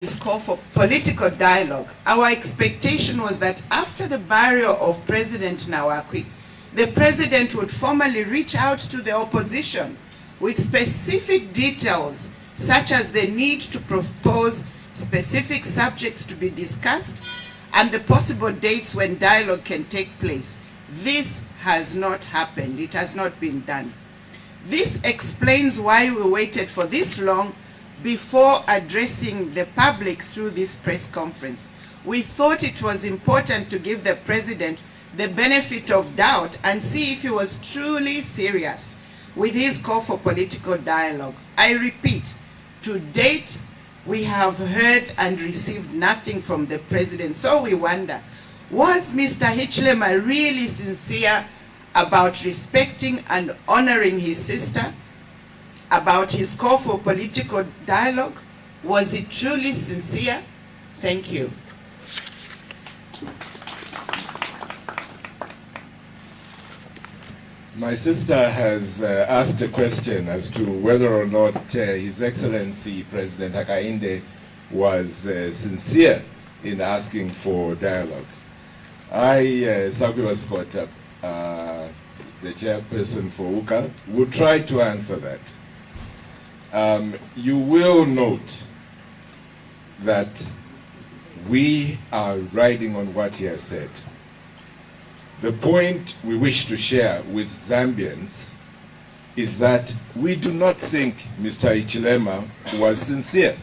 This call for political dialogue. Our expectation was that after the burial of President Nawakwi, the president would formally reach out to the opposition with specific details, such as the need to propose specific subjects to be discussed and the possible dates when dialogue can take place. This has not happened. It has not been done. This explains why we waited for this long before addressing the public through this press conference. We thought it was important to give the president the benefit of doubt and see if he was truly serious with his call for political dialogue. I repeat, to date, we have heard and received nothing from the president. So we wonder, was Mr. Hichilema really sincere about respecting and honoring his sister? About his call for political dialogue? Was it truly sincere? Thank you. My sister has asked a question as to whether or not His Excellency President Hakainde was sincere in asking for dialogue. I, Sabiwa Squatter, the chairperson for UCA, will try to answer that. You will note that we are riding on what he has said. The point we wish to share with Zambians is that we do not think Mr. Hichilema was sincere.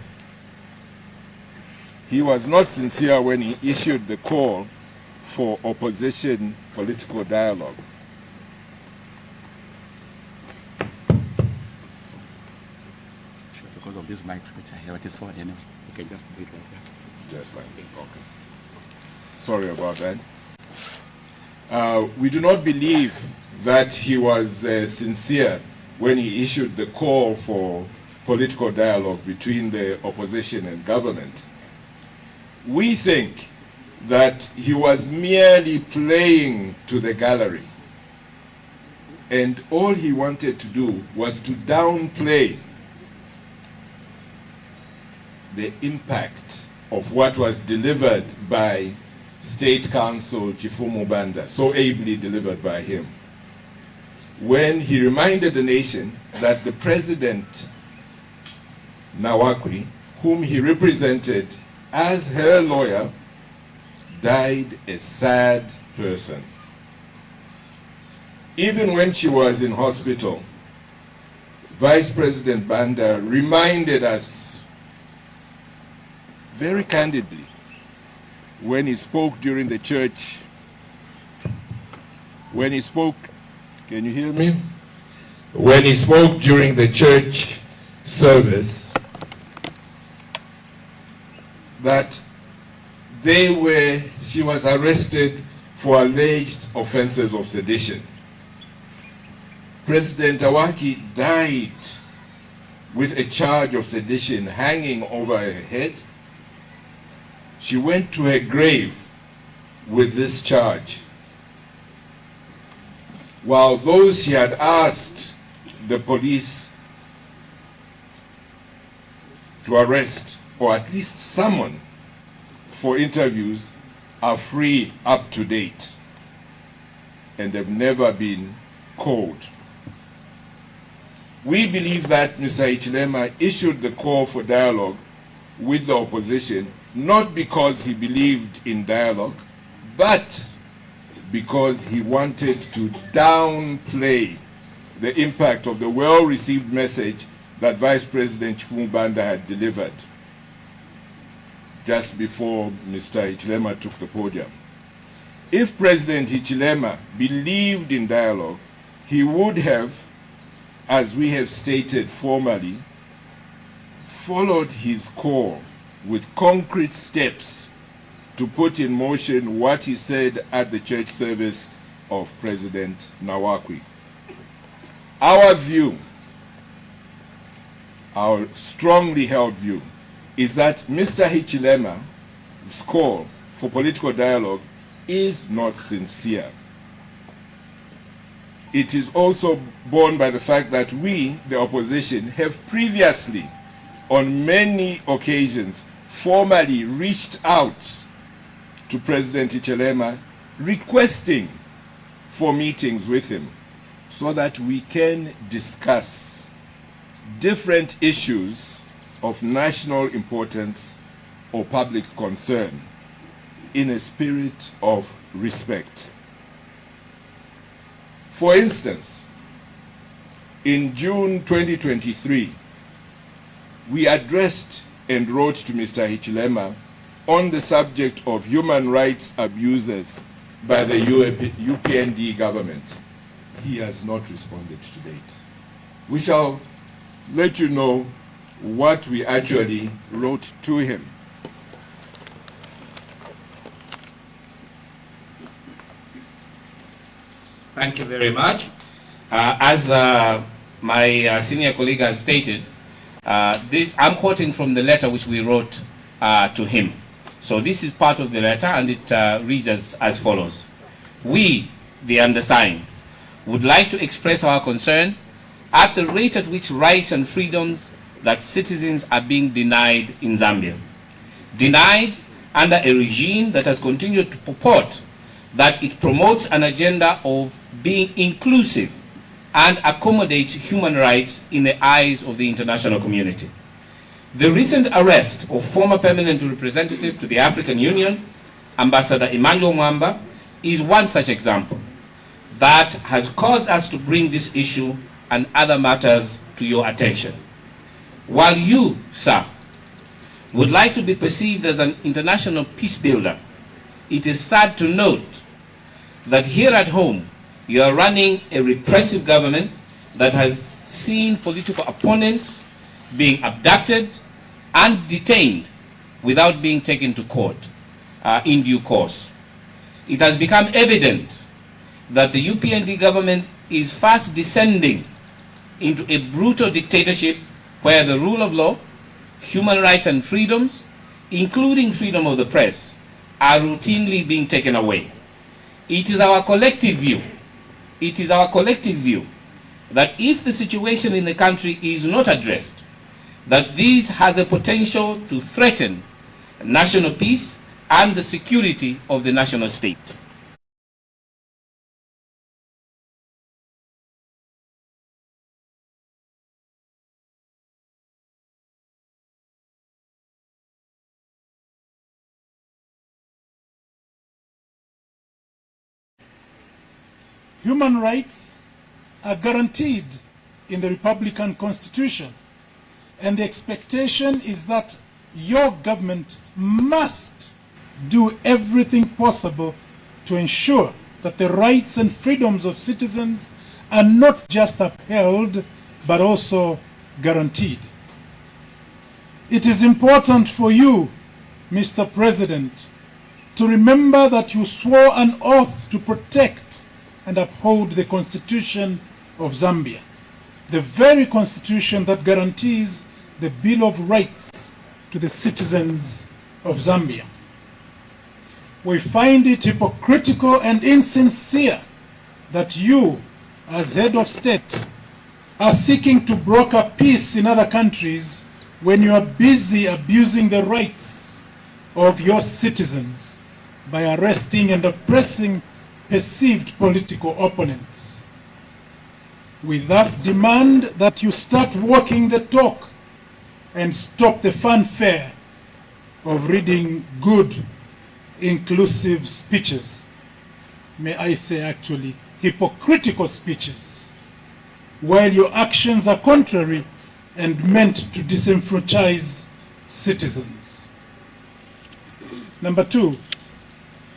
He was not sincere when he issued the call for opposition political dialogue. Because of these mics which I have, it's what anyway. You can just do it like that. Just like that. Okay. Sorry about that. We do not believe that he was sincere when he issued the call for political dialogue between the opposition and government. We think that he was merely playing to the gallery, and all he wanted to do was to downplay the impact of what was delivered by State Counsel Chifumu Banda, so ably delivered by him, when he reminded the nation that the President Nawakwi, whom he represented as her lawyer, died a sad person. Even when she was in hospital, Vice President Banda reminded us very candidly when he spoke during the church, when he spoke, can you hear me? When he spoke during the church service, that she was arrested for alleged offenses of sedition. President Awaki died with a charge of sedition hanging over her head. She went to her grave with this charge, while those she had asked the police to arrest, or at least summon for interviews, are free up to date and have never been called. We believe that Mr. Hichilema issued the call for dialogue with the opposition not because he believed in dialogue, but because he wanted to downplay the impact of the well-received message that Vice President Chifumu Banda had delivered just before Mr. Hichilema took the podium. If President Hichilema believed in dialogue, he would have, as we have stated formally, followed his call with concrete steps to put in motion what he said at the church service of President Nawakwi. Our view, our strongly held view, is that Mr. Hichilema's call for political dialogue is not sincere. It is also borne by the fact that we, the opposition, have previously, on many occasions, formally reached out to President Hichilema requesting for meetings with him so that we can discuss different issues of national importance or public concern in a spirit of respect. For instance, in June 2023, we addressed and wrote to Mr. Hichilema on the subject of human rights abuses by the UPND government. He has not responded to date. We shall let you know what we actually wrote to him. Thank you very much. As my senior colleague has stated, I'm quoting from the letter which we wrote to him. So this is part of the letter, and it reads as follows. We, the undersigned, would like to express our concern at the rate at which rights and freedoms that citizens are being denied in Zambia. Denied under a regime that has continued to purport that it promotes an agenda of being inclusive and accommodates human rights in the eyes of the international community. The recent arrest of former permanent representative to the African Union, Ambassador Emmanuel Mwamba, is one such example that has caused us to bring this issue and other matters to your attention. While you, sir, would like to be perceived as an international peace builder, it is sad to note that here at home, you are running a repressive government that has seen political opponents being abducted and detained without being taken to court in due course. It has become evident that the UPND government is fast descending into a brutal dictatorship where the rule of law, human rights and freedoms, including freedom of the press, are routinely being taken away. It is our collective view that if the situation in the country is not addressed, that this has a potential to threaten national peace and the security of the national state. Human rights are guaranteed in the Republican Constitution, and the expectation is that your government must do everything possible to ensure that the rights and freedoms of citizens are not just upheld, but also guaranteed. It is important for you, Mr. President, to remember that you swore an oath to protect and uphold the Constitution of Zambia, the very Constitution that guarantees the Bill of Rights to the citizens of Zambia. We find it hypocritical and insincere that you, as head of state, are seeking to broker peace in other countries when you are busy abusing the rights of your citizens by arresting and oppressing perceived political opponents. We thus demand that you start walking the talk and stop the fanfare of reading good, inclusive speeches. May I say actually hypocritical speeches, while your actions are contrary and meant to disenfranchise citizens. Number two,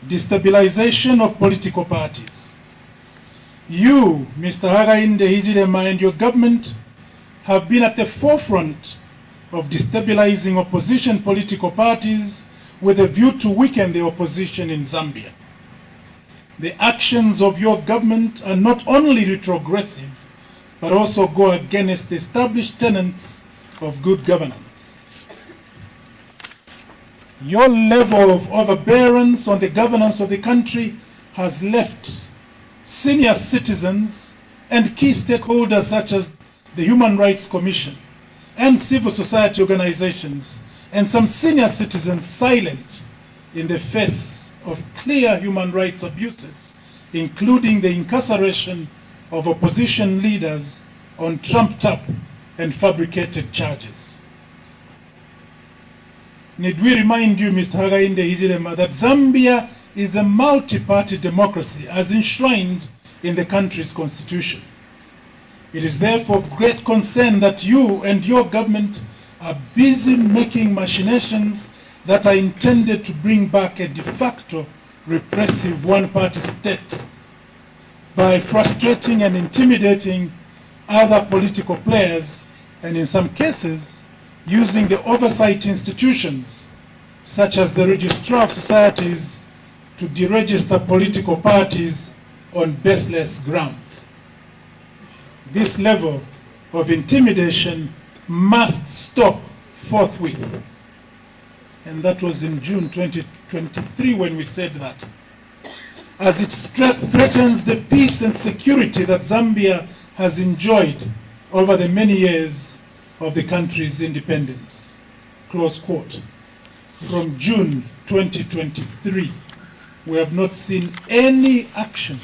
destabilization of political parties. You, Mr. Hakainde Hichilema, and your government have been at the forefront of destabilizing opposition political parties with a view to weaken the opposition in Zambia. The actions of your government are not only retrogressive, but also go against the established tenets of good governance. Your level of overbearance on the governance of the country has left senior citizens and key stakeholders such as the Human Rights Commission and civil society organizations and some senior citizens silent in the face of clear human rights abuses, including the incarceration of opposition leaders on trumped-up and fabricated charges. Need we remind you, Mr. Hakainde Hichilema, that Zambia is a multi-party democracy as enshrined in the country's constitution. It is therefore of great concern that you and your government are busy making machinations that are intended to bring back a de facto repressive one-party state by frustrating and intimidating other political players, and in some cases, using the oversight institutions, such as the Registrar of Societies, to deregister political parties on baseless grounds. This level of intimidation must stop forthwith. And that was in June 2023 when we said that. As it threatens the peace and security that Zambia has enjoyed over the many years of the country's independence. Close quote. From June 2023, we have not seen any action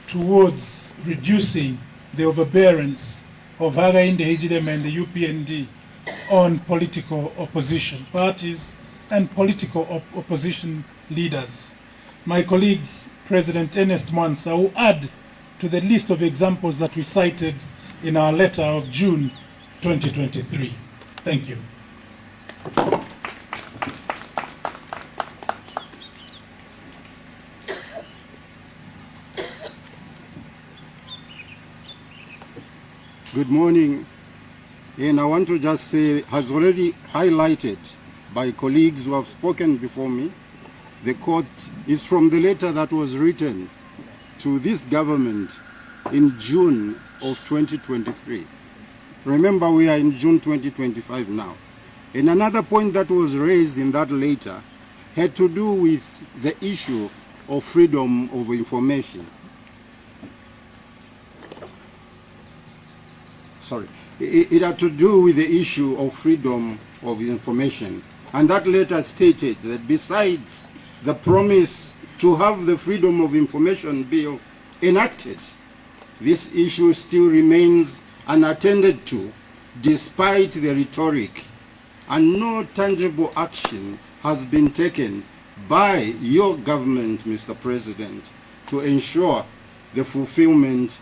towards reducing the overbearance of Hakainde Hichilema and the UPND on political opposition parties and political opposition leaders. My colleague, President Ernest Mwansa, will add to the list of examples that we cited in our letter of June 2023. Thank you. Good morning, and I want to just say, has already highlighted by colleagues who have spoken before me, the quote is from the letter that was written to this government in June of 2023. Remember, we are in June 2025 now. And another point that was raised in that letter had to do with the issue of freedom of information. Sorry, it had to do with the issue of freedom of information. And that letter stated that besides the promise to have the Freedom of Information Bill enacted, this issue still remains unattended to, despite the rhetoric, and no tangible action has been taken by your government, Mr. President, to ensure the fulfillment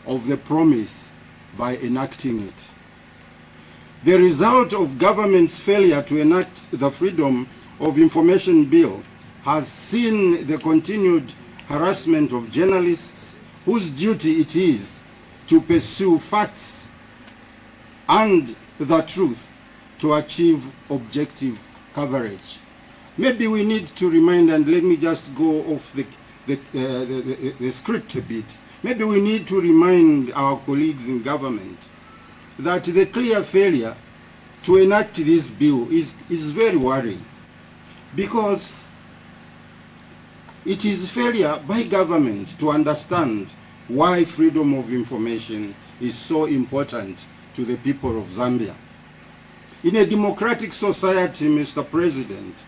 of the promise by enacting it. The result of government's failure to enact the Freedom of Information Bill has seen the continued harassment of journalists whose duty it is to pursue facts and the truth to achieve objective coverage. Maybe we need to remind, and let me just go off the script a bit. Maybe we need to remind our colleagues in government that the clear failure to enact this bill is very worrying, because it is failure by government to understand why freedom of information is so important to the people of Zambia. In a democratic society, Mr. President,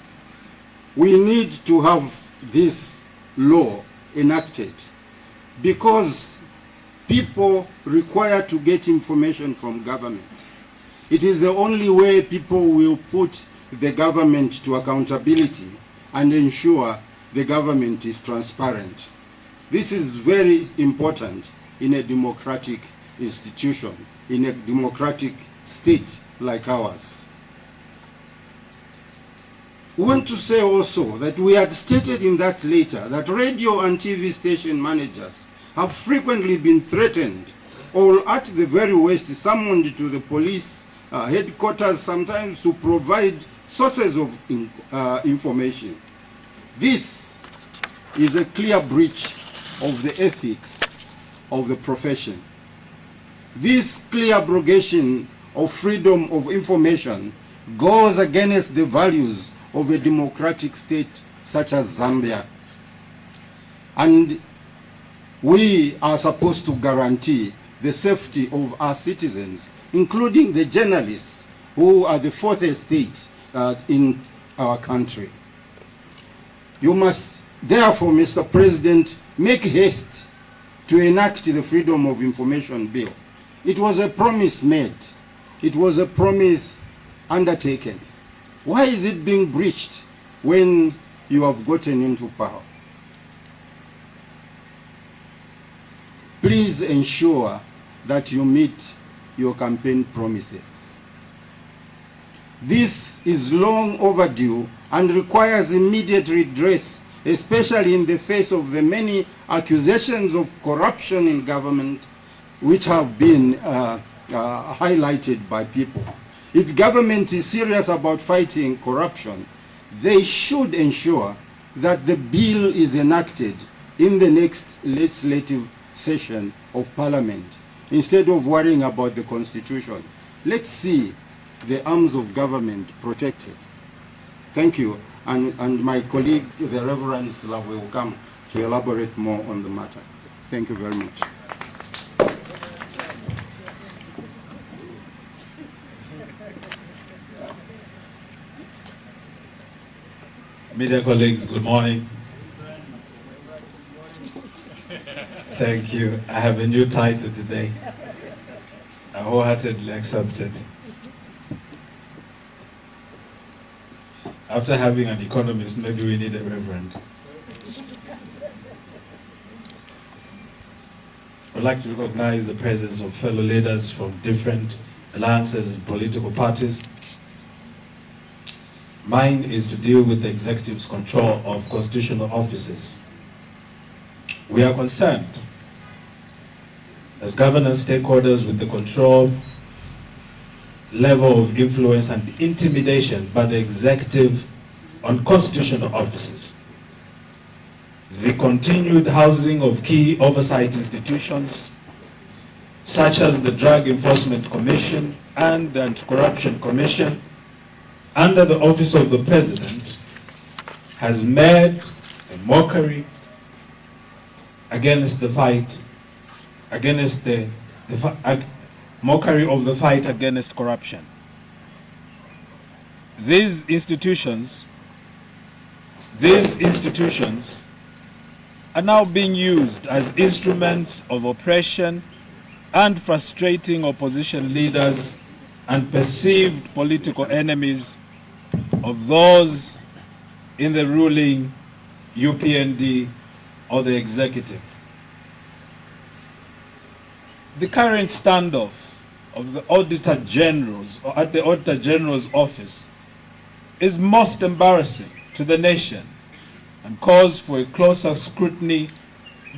we need to have this law enacted because people require to get information from government. It is the only way people will put the government to accountability and ensure the government is transparent. This is very important in a democratic institution, in a democratic state like ours. We want to say also that we had stated in that letter that radio and TV station managers have frequently been threatened, or at the very worst summoned to the police headquarters sometimes to provide sources of information. This is a clear breach of the ethics of the profession. This clear abrogation of freedom of information goes against the values of a democratic state such as Zambia. And we are supposed to guarantee the safety of our citizens, including the journalists who are the fourth estate, in our country. You must, therefore, Mr. President, make haste to enact the Freedom of Information Bill. It was a promise made. It was a promise undertaken. Why is it being breached when you have gotten into power? Please ensure that you meet your campaign promises. This is long overdue and requires immediate redress, especially in the face of the many accusations of corruption in government which have been highlighted by people. If government is serious about fighting corruption, they should ensure that the bill is enacted in the next legislative session of Parliament, instead of worrying about the Constitution. Let's see the arms of government protected. Thank you. And my colleague, the Reverend Slav, will come to elaborate more on the matter. Thank you very much. Media colleagues, good morning. Thank you. I have a new title today. I wholeheartedly accept it. After having an economist, maybe we need a reverend. I'd like to recognize the presence of fellow leaders from different alliances and political parties. Mine is to deal with the executive's control of constitutional offices. We are concerned as governance stakeholders with the control, level of influence and intimidation by the executive on constitutional offices. The continued housing of key oversight institutions, such as the Drug Enforcement Commission and the Anti-Corruption Commission, under the office of the President, has made a mockery against the fight, against mockery of the fight against corruption. These institutions are now being used as instruments of oppression and frustrating opposition leaders and perceived political enemies of those in the ruling UPND or the executive. The current standoff of the Auditor General's or at the Auditor General's office is most embarrassing to the nation and calls for a closer scrutiny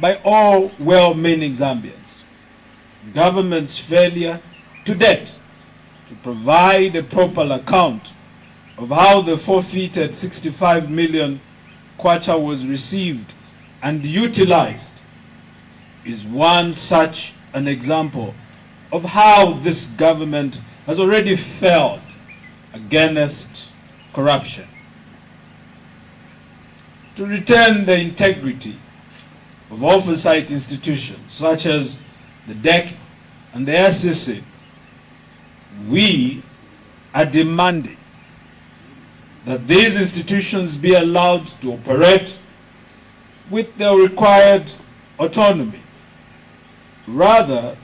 by all well-meaning Zambians. Government's failure to date to provide a proper account of how the forfeited 65 million kwacha was received and utilized is one such an example of how this government has already failed against corruption. To retain the integrity of oversight institutions such as the DEC and the SEC, we are demanding that these institutions be allowed to operate with the required autonomy, rather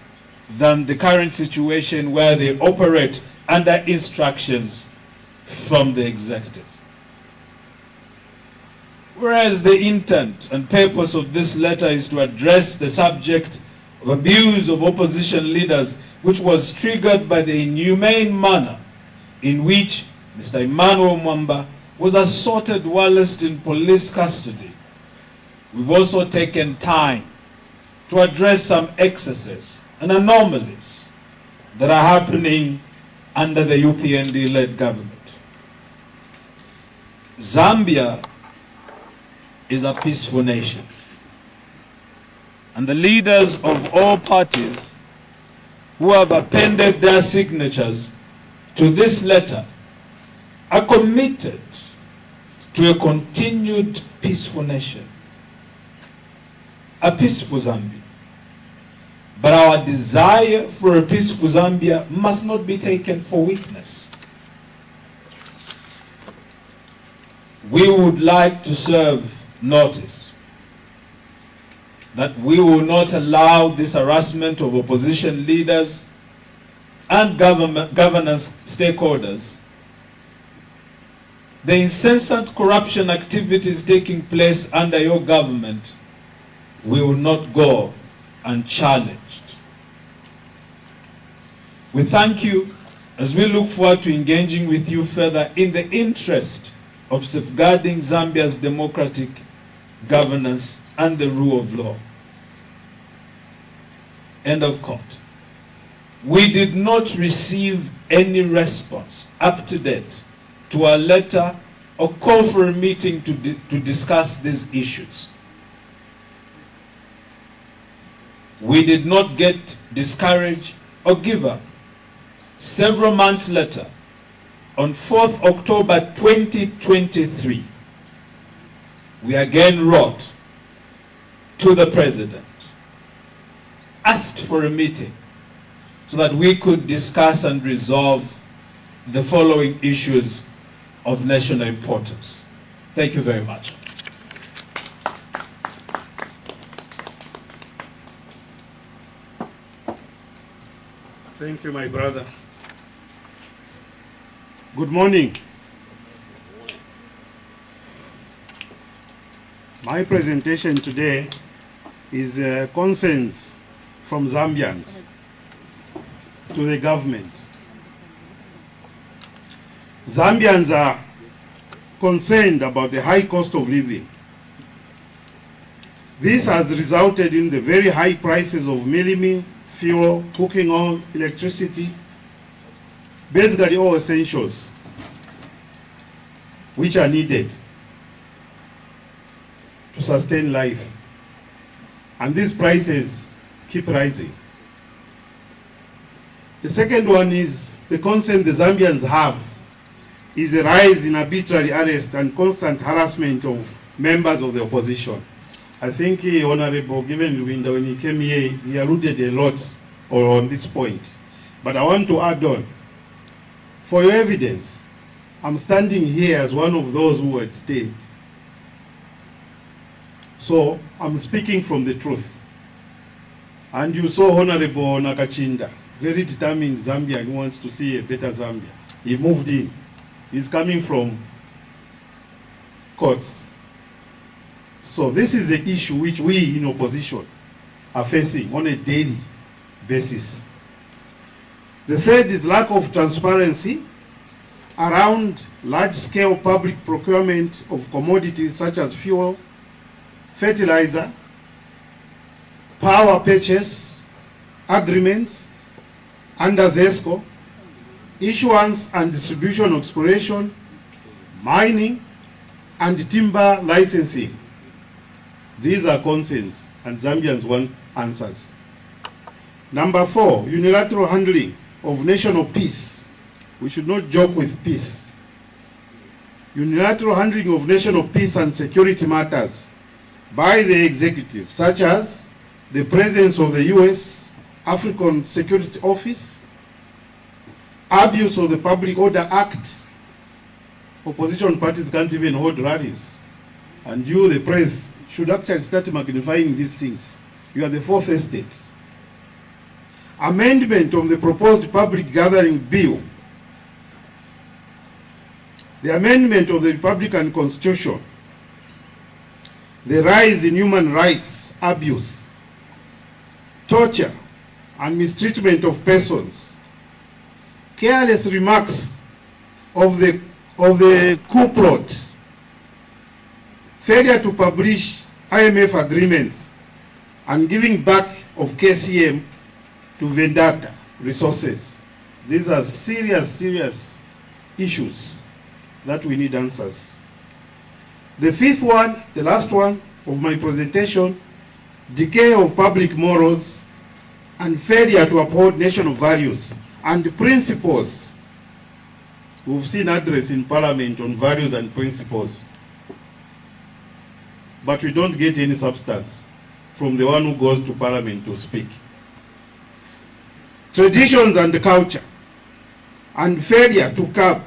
than the current situation where they operate under instructions from the executive. Whereas the intent and purpose of this letter is to address the subject of abuse of opposition leaders, which was triggered by the inhumane manner in which Mr. Emmanuel Mwamba was assaulted whilst in police custody. We've also taken time to address some excesses and anomalies that are happening under the UPND-led government. Zambia is a peaceful nation, and the leaders of all parties who have appended their signatures to this letter are committed to a continued peaceful nation, a peaceful Zambia. But our desire for a peaceful Zambia must not be taken for weakness. we would like to serve notice that we will not allow this harassment of opposition leaders and governance stakeholders. The incessant corruption activities taking place under your government will not go unchallenged. We thank you as we look forward to engaging with you further in the interest of safeguarding Zambia's democratic governance and the rule of law. End of quote. We did not receive any response up to date to our letter or call for a meeting to discuss these issues. We did not get discouraged or give up. Several months later, on 4th October 2023, we again wrote to the President, asked for a meeting so that we could discuss and resolve the following issues of national importance. Thank you very much. Thank you, my brother. Good morning. My presentation today is concerns from Zambians to the government. Zambians are concerned about the high cost of living. This has resulted in the very high prices of mealie, fuel, cooking oil, electricity, basically all essentials which are needed to sustain life. And these prices keep rising. The second one is the concern the Zambians have is a rise in arbitrary arrest and constant harassment of members of the opposition. I think Honorable Given Luwinda, when he came here, he alluded a lot on this point. But I want to add on, for your evidence, I'm standing here as one of those who were detained. So I'm speaking from the truth. And you saw Honorable Nakachinda, very determined Zambian who wants to see a better Zambia. He moved in. He's coming from courts. So this is the issue which we in opposition are facing on a daily basis. The third is lack of transparency around large-scale public procurement of commodities such as fuel, fertilizer, power purchase agreements under ZESCO, issuance and distribution of exploration, mining, and timber licensing. These are concerns, and Zambians want answers. Number 4, unilateral handling of national peace. We should not joke with peace. Unilateral handling of national peace and security matters by the executive, such as the presence of the U.S. African Security Office, abuse of the Public Order Act. Opposition parties can't even hold rallies. And you, the press, should actually start magnifying these things. You are the fourth estate. Amendment of the proposed public gathering bill. The amendment of the Republican Constitution. The rise in human rights abuse, torture, and mistreatment of persons. Careless remarks of the coup plot. Failure to publish IMF agreements and giving back of KCM to Vendetta resources. These are serious, serious issues that we need answers. The fifth one, the last one of my presentation, decay of public morals and failure to uphold national values and principles. We've seen address in Parliament on values and principles, but we don't get any substance from the one who goes to Parliament to speak. Traditions and culture and failure to curb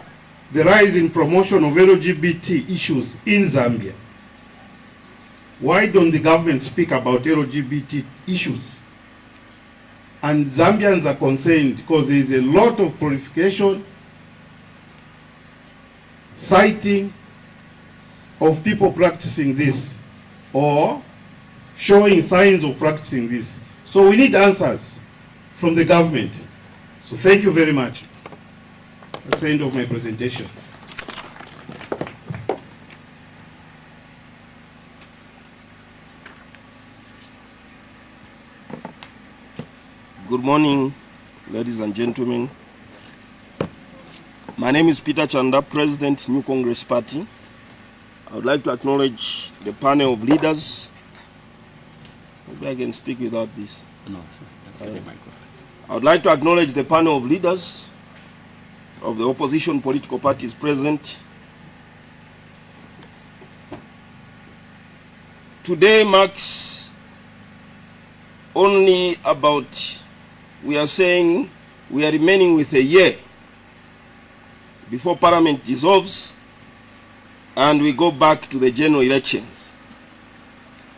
the rise in promotion of LGBT issues in Zambia. Why don't the government speak about LGBT issues? And Zambians are concerned because there is a lot of proliferation, citing of people practicing this or showing signs of practicing this. So we need answers from the government. So thank you very much. That's the end of my presentation. Good morning, ladies and gentlemen. My name is Peter Chanda, President, New Congress Party. I would like to acknowledge the panel of leaders. Maybe I can speak without this. No, sir, that's the microphone. I would like to acknowledge the panel of leaders of the opposition political parties present. Today marks only about, we are saying we are remaining with a year before Parliament dissolves and we go back to the general elections.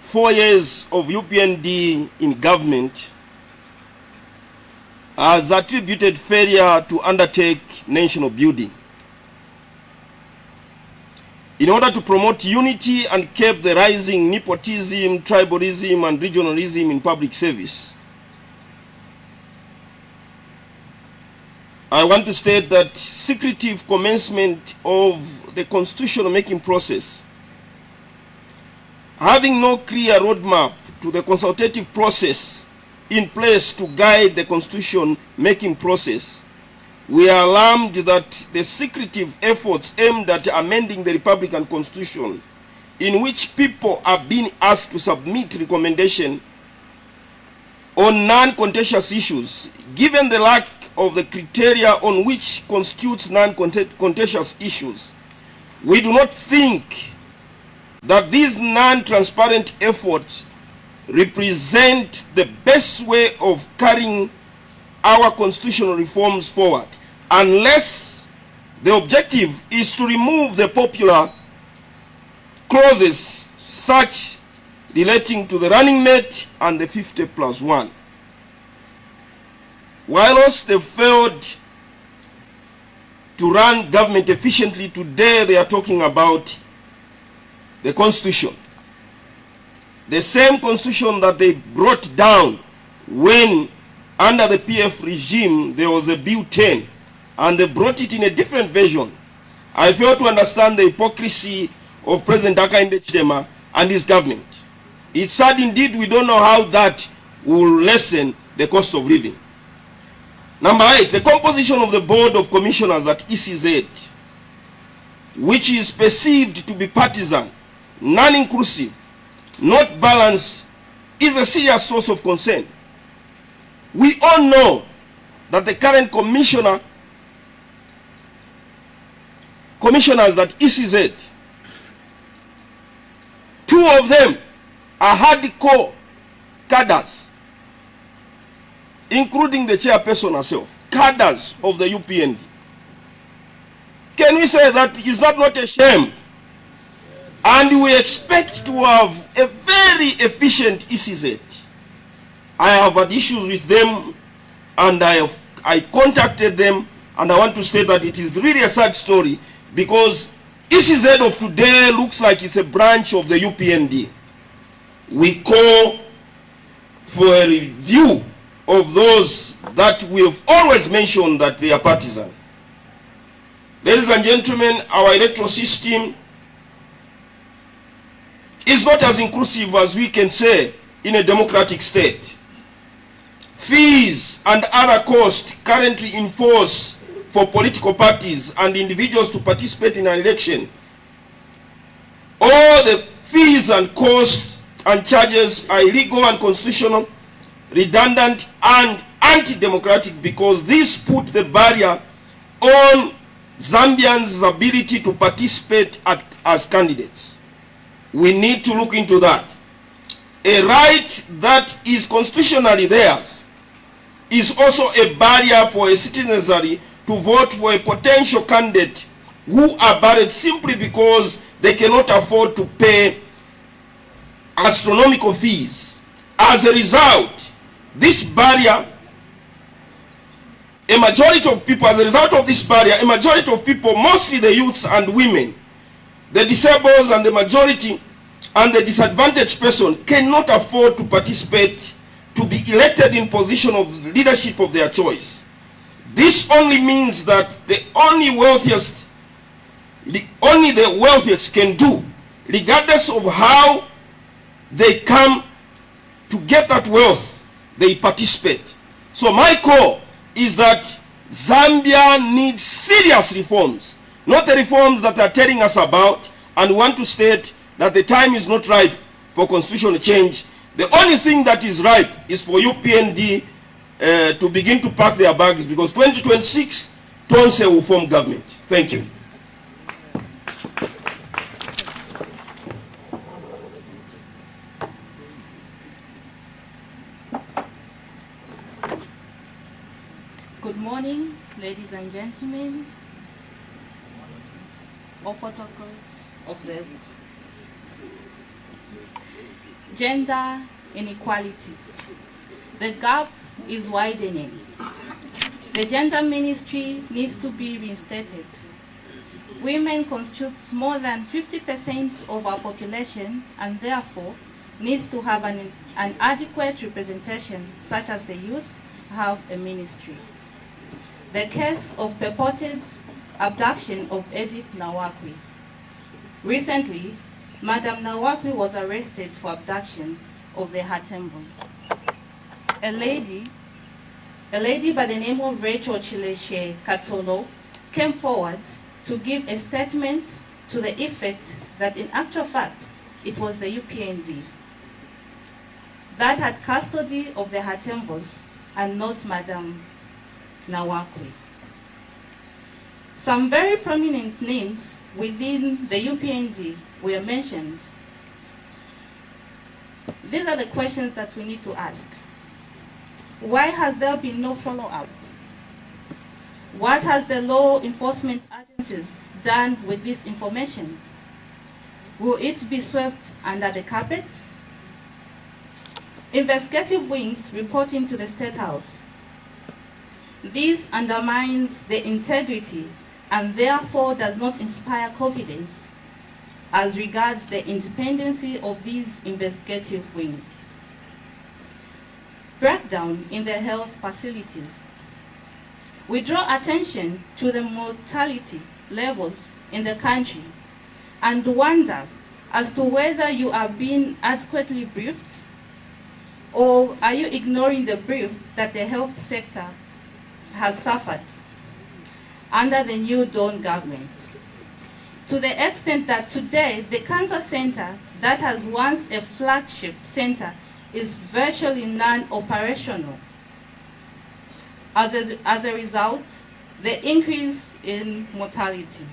4 years of UPND in government has attributed failure to undertake national building. In order to promote unity and curb the rising nepotism, tribalism, and regionalism in public service, I want to state that secretive commencement of the constitutional making process, having no clear roadmap to the consultative process in place to guide the constitution making process, we are alarmed that the secretive efforts aimed at amending the Republican Constitution, in which people are being asked to submit recommendation on non-contentious issues, given the lack of the criteria on which constitutes non-contentious issues, we do not think that these non-transparent efforts represent the best way of carrying our constitutional reforms forward, unless the objective is to remove the popular clauses such relating to the running mate and the 50+1. Whilst they failed to run government efficiently, today they are talking about the Constitution. The same Constitution that they brought down when under the PF regime there was a Bill 10 and they brought it in a different version. I fail to understand the hypocrisy of President Hakainde Hichilema and his government. It's sad indeed we don't know how that will lessen the cost of living. Number 8, the composition of the Board of Commissioners at ECZ, which is perceived to be partisan, non-inclusive, not balanced, is a serious source of concern. We all know that the current commissioners at ECZ, 2 of them are hardcore cadres, including the chairperson herself, cadres of the UPND. Can we say that is that not a shame? And we expect to have a very efficient ECZ. I have had issues with them and I contacted them, and I want to say that it is really a sad story because ECZ of today looks like it's a branch of the UPND. We call for a review of those that we have always mentioned that they are partisan. Ladies and gentlemen, our electoral system is not as inclusive as we can say in a democratic state. Fees and other costs currently in force for political parties and individuals to participate in an election, all the fees and costs and charges are illegal and unconstitutional, redundant and anti-democratic, because this put the barrier on Zambians' ability to participate as candidates. We need to look into that. A right that is constitutionally theirs is also a barrier for a citizenry to vote for a potential candidate who are buried simply because they cannot afford to pay astronomical fees. As a result, this barrier, a majority of people, as a result of this barrier, a majority of people, mostly the youths and women, the disabled and the majority and the disadvantaged person, cannot afford to participate, to be elected in position of leadership of their choice. This only means that the wealthiest can do, regardless of how they come to get that wealth, they participate. So my call is that Zambia needs serious reforms, not the reforms that are telling us about, and we want to state that the time is not ripe for constitutional change. The only thing that is ripe is for UPND to begin to pack their bags, because 2026, Tonse will form government. Thank you. Good morning, ladies and gentlemen. All protocols observed. Gender inequality. The gap is widening. The gender ministry needs to be reinstated. Women constitute more than 50% of our population and therefore needs to have an adequate representation, such as the youth have a ministry. The case of purported abduction of Edith Nawakwi. Recently, Madam Nawakwi was arrested for abduction of the Hatembos. A lady by the name of Rachel Chileshe Katolo came forward to give a statement to the effect that in actual fact, it was the UPND that had custody of the Hatembos and not Madam Nawakwi. Some very prominent names within the UPND were mentioned. These are the questions that we need to ask. Why has there been no follow-up? What has the law enforcement agencies done with this information? Will it be swept under the carpet? Investigative wings reporting to the State House. This undermines the integrity and therefore does not inspire confidence as regards the independency of these investigative wings. Breakdown in the health facilities. We draw attention to the mortality levels in the country and wonder as to whether you are being adequately briefed or are you ignoring the brief that the health sector has suffered under the New Dawn government. To the extent that today the cancer center that has once a flagship center is virtually non-operational. As a result, the increase in mortality.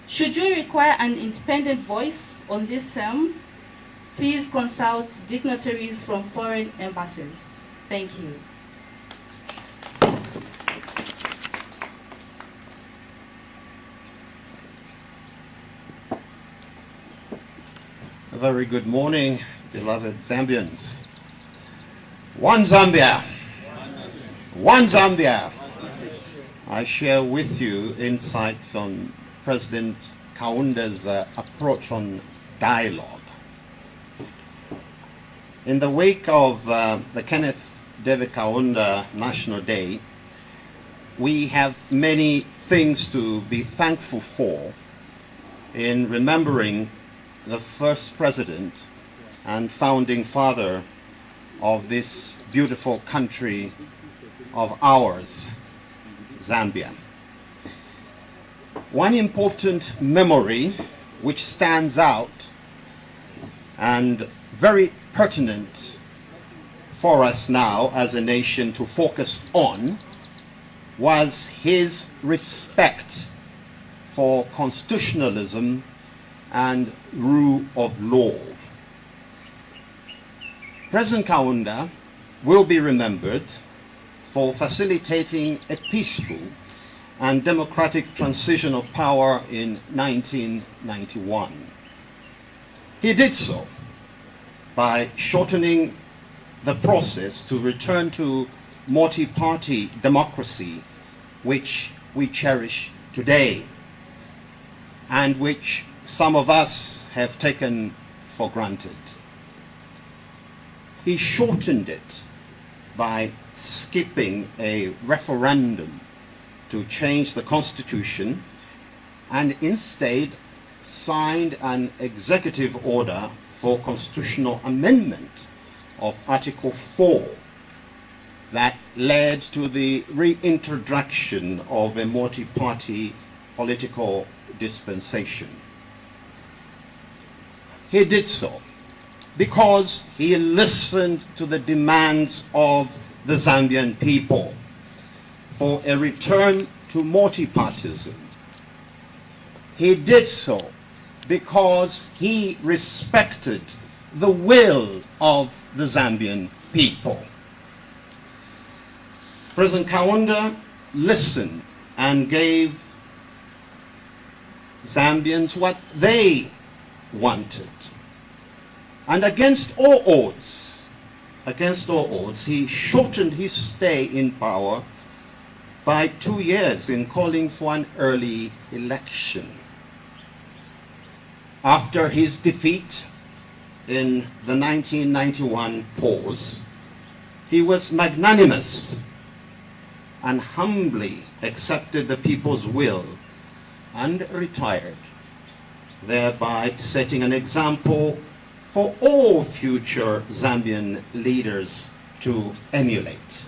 Should you require an independent voice on this term, please consult dignitaries from foreign embassies. Thank you. A very good morning, beloved Zambians. One Zambia. One Zambia. I share with you insights on President Kaunda's approach on dialogue. In the wake of the Kenneth David Kaunda National Day, we have many things to be thankful for in remembering the first president and founding father of this beautiful country of ours, Zambia. One important memory which stands out and very pertinent for us now as a nation to focus on was his respect for constitutionalism and rule of law. President Kaunda will be remembered for facilitating a peaceful and democratic transition of power in 1991. He did so by shortening the process to return to multi-party democracy, which we cherish today, and which some of us have taken for granted. He shortened it by skipping a referendum to change the Constitution and instead signed an executive order for constitutional amendment of Article 4 that led to the reintroduction of a multi-party political dispensation. He did so because he listened to the demands of the Zambian people for a return to multipartism. He did so because he respected the will of the Zambian people. President Kaunda listened and gave Zambians what they wanted. And against all odds, he shortened his stay in power by 2 years in calling for an early election. After his defeat in the 1991 polls, he was magnanimous and humbly accepted the people's will and retired, thereby setting an example for all future Zambian leaders to emulate.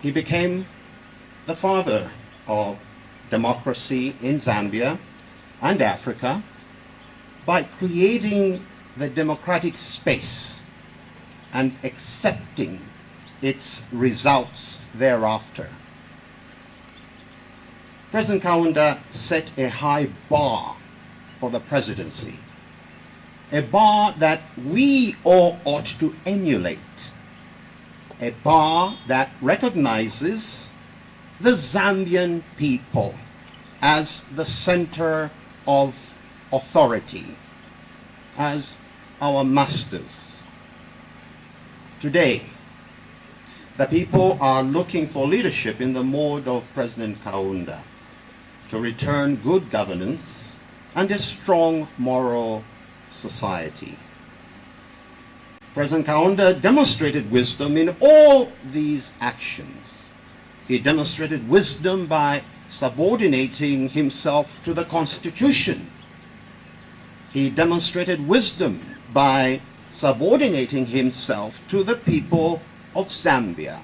He became the father of democracy in Zambia and Africa by creating the democratic space and accepting its results thereafter. President Kaunda set a high bar for the presidency, a bar that we all ought to emulate, a bar that recognizes the Zambian people as the center of authority, as our masters. Today, the people are looking for leadership in the mode of President Kaunda to return good governance and a strong moral society. President Kaunda demonstrated wisdom in all these actions. He demonstrated wisdom by subordinating himself to the Constitution. He demonstrated wisdom by subordinating himself to the people of Zambia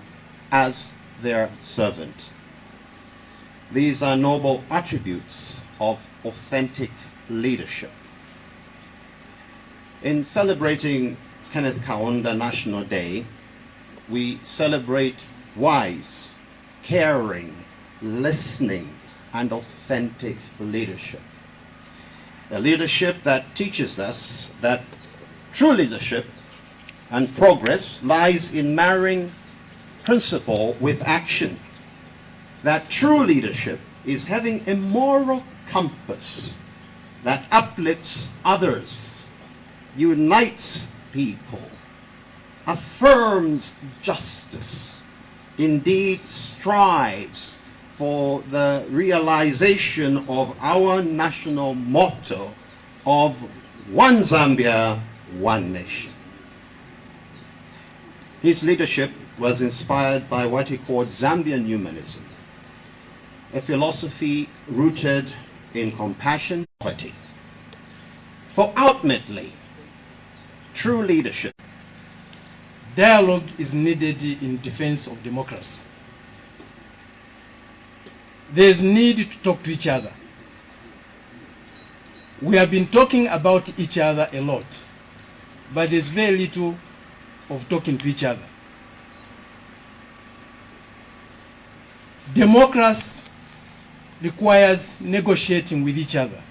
as their servant. These are noble attributes of authentic leadership. In celebrating Kenneth Kaunda National Day, we celebrate wise, caring, listening, and authentic leadership. A leadership that teaches us that true leadership and progress lies in marrying principle with action. That true leadership is having a moral compass that uplifts others, unites people, affirms justice, indeed strives for the realization of our national motto of one Zambia, one nation. His leadership was inspired by what he called Zambian humanism, a philosophy rooted in compassion and equity. For ultimately, true leadership, dialogue is needed in defense of democracy. There's need to talk to each other. We have been talking about each other a lot, but there's very little of talking to each other. Democracy requires negotiating with each other,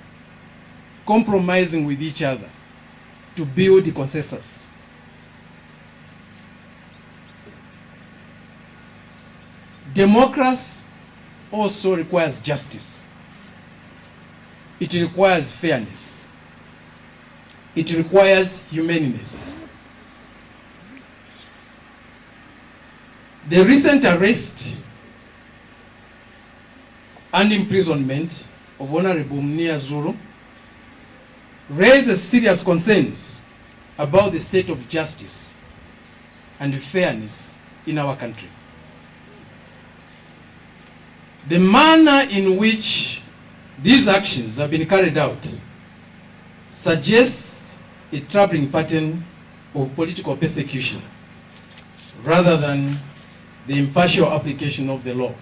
compromising with each other to build a consensus. Democracy also requires justice. It requires fairness. It requires humaneness. The recent arrest and imprisonment of Honorable Mnia Zulu raises serious concerns about the state of justice and fairness in our country. The manner in which these actions have been carried out suggests a troubling pattern of political persecution rather than the impartial application of the law.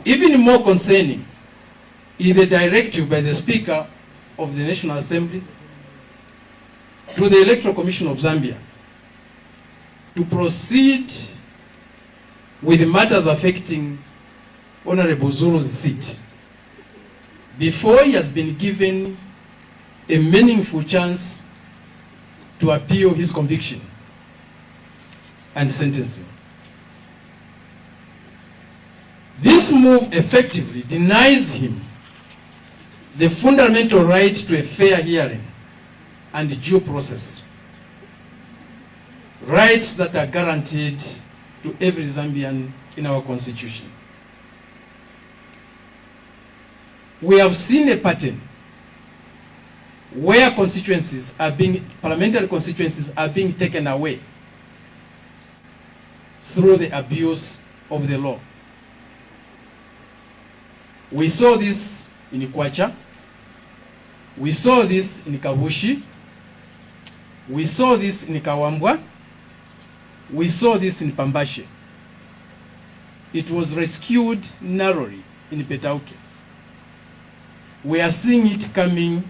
Even more concerning is the directive by the Speaker of the National Assembly to the Electoral Commission of Zambia to proceed with matters affecting Honorable Zulu's seat before he has been given a meaningful chance to appeal his conviction and sentencing. This move effectively denies him the fundamental right to a fair hearing and due process, rights that are guaranteed to every Zambian in our constitution. We have seen a pattern where parliamentary constituencies are being taken away through the abuse of the law. We saw this in Ikwacha. We saw this in Kabushi. We saw this in Kawambwa. We saw this in Pambashe. It was rescued narrowly in Petauke. We are seeing it coming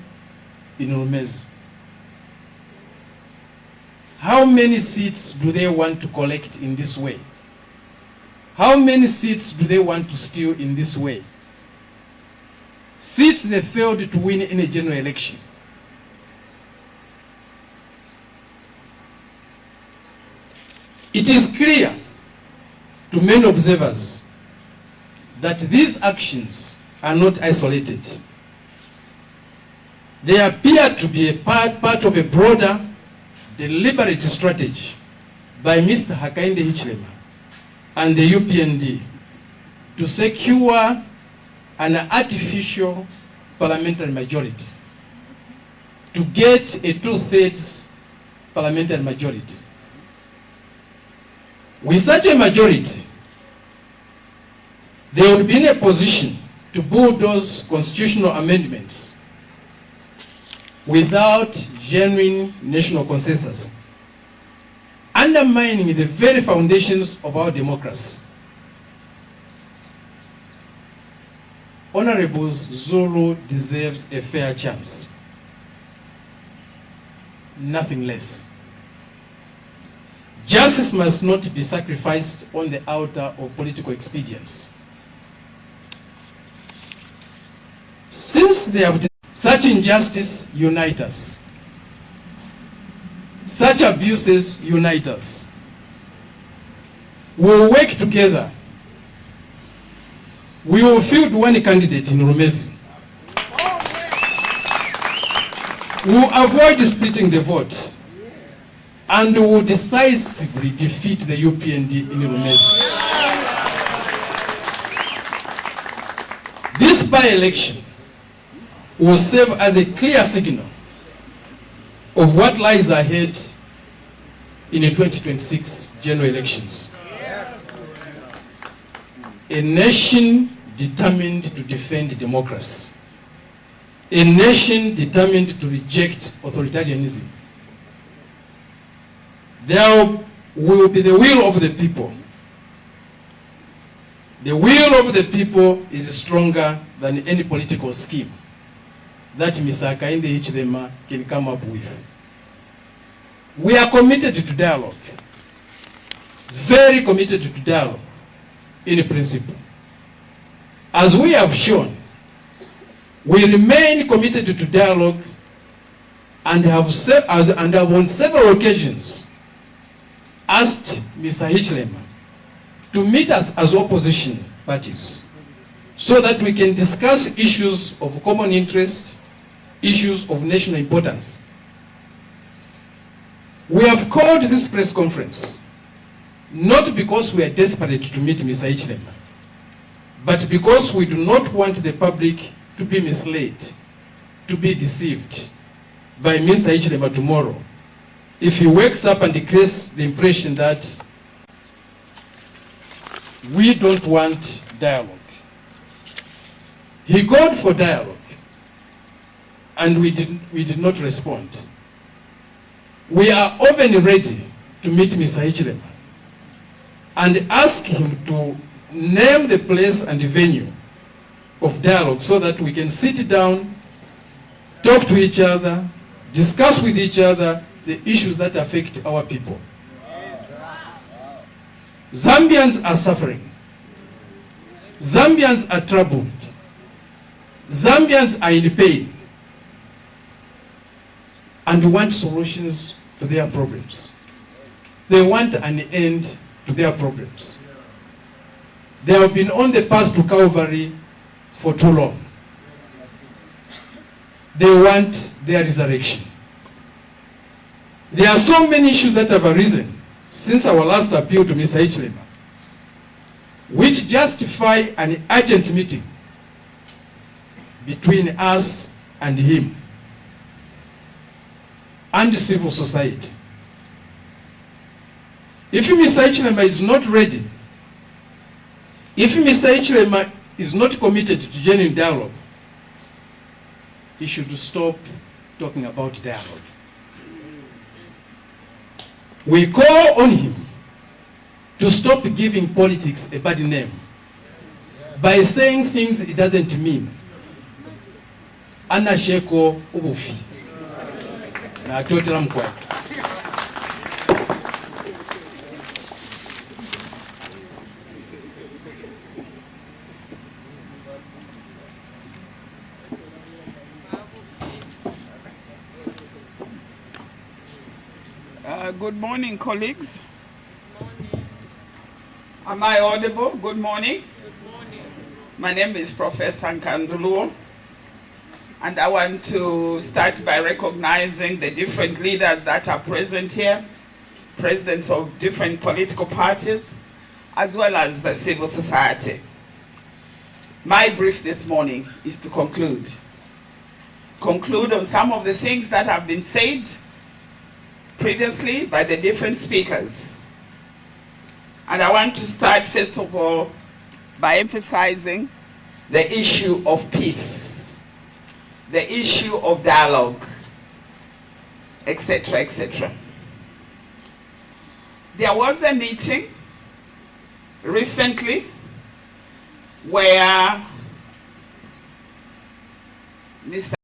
in Rumezi. How many seats do they want to collect in this way? How many seats do they want to steal in this way? Seats they failed to win in a general election. It is clear to many observers that these actions are not isolated. They appear to be a part of a broader, deliberate strategy by Mr. Hakainde Hichilema and the UPND to secure an artificial parliamentary majority, to get a 2/3 parliamentary majority. With such a majority, they would be in a position to bulldoze constitutional amendments without genuine national consensus, undermining the very foundations of our democracy. Honorable Zulu deserves a fair chance, nothing less. Justice must not be sacrificed on the altar of political expedience. Since they have such injustice, unite us. Such abuses unite us. We will work together. We will field one candidate in Rumezi. We will avoid splitting the vote, and we will decisively defeat the UPND in Rumezi. This by-election will serve as a clear signal of what lies ahead in the 2026 general elections. A nation determined to defend democracy. A nation determined to reject authoritarianism. There will be the will of the people. The will of the people is stronger than any political scheme that Mr. Hakainde Hichilema can come up with. We are committed to dialogue, very committed to dialogue in principle. As we have shown, we remain committed to dialogue and have on several occasions asked Mr. Hichilema to meet us as opposition parties so that we can discuss issues of common interest, issues of national importance. We have called this press conference not because we are desperate to meet Mr. Hichilema, but because we do not want the public to be misled, to be deceived by Mr. Hichilema tomorrow if he wakes up and creates the impression that we don't want dialogue. He called for dialogue, and we did not respond. We are often ready to meet Mr. Hichilema and ask him to name the place and the venue of dialogue so that we can sit down, talk to each other, discuss with each other the issues that affect our people. Zambians are suffering. Zambians are troubled. Zambians are in pain and want solutions to their problems. They want an end to their problems. They have been on the path to Calvary for too long. They want their resurrection. There are so many issues that have arisen since our last appeal to Mr. Hichilema, which justify an urgent meeting between us and him and civil society. If Mr. Hichilema is not ready, if Mr. Hichilema is not committed to genuine dialogue, he should stop talking about dialogue. We call on him to stop giving politics a bad name by saying things it doesn't mean. Anasheko ubufi. Na atotela mkwa. Good morning, colleagues. Good morning. Am I audible? Good morning. Good morning. My name is Professor Nkanduluo, and I want to start by recognizing the different leaders that are present here, presidents of different political parties, as well as the civil society. My brief this morning is to conclude on some of the things that have been said previously by the different speakers. And I want to start, first of all, by emphasizing the issue of peace, the issue of dialogue, etc., etc. There was a meeting recently where Mr.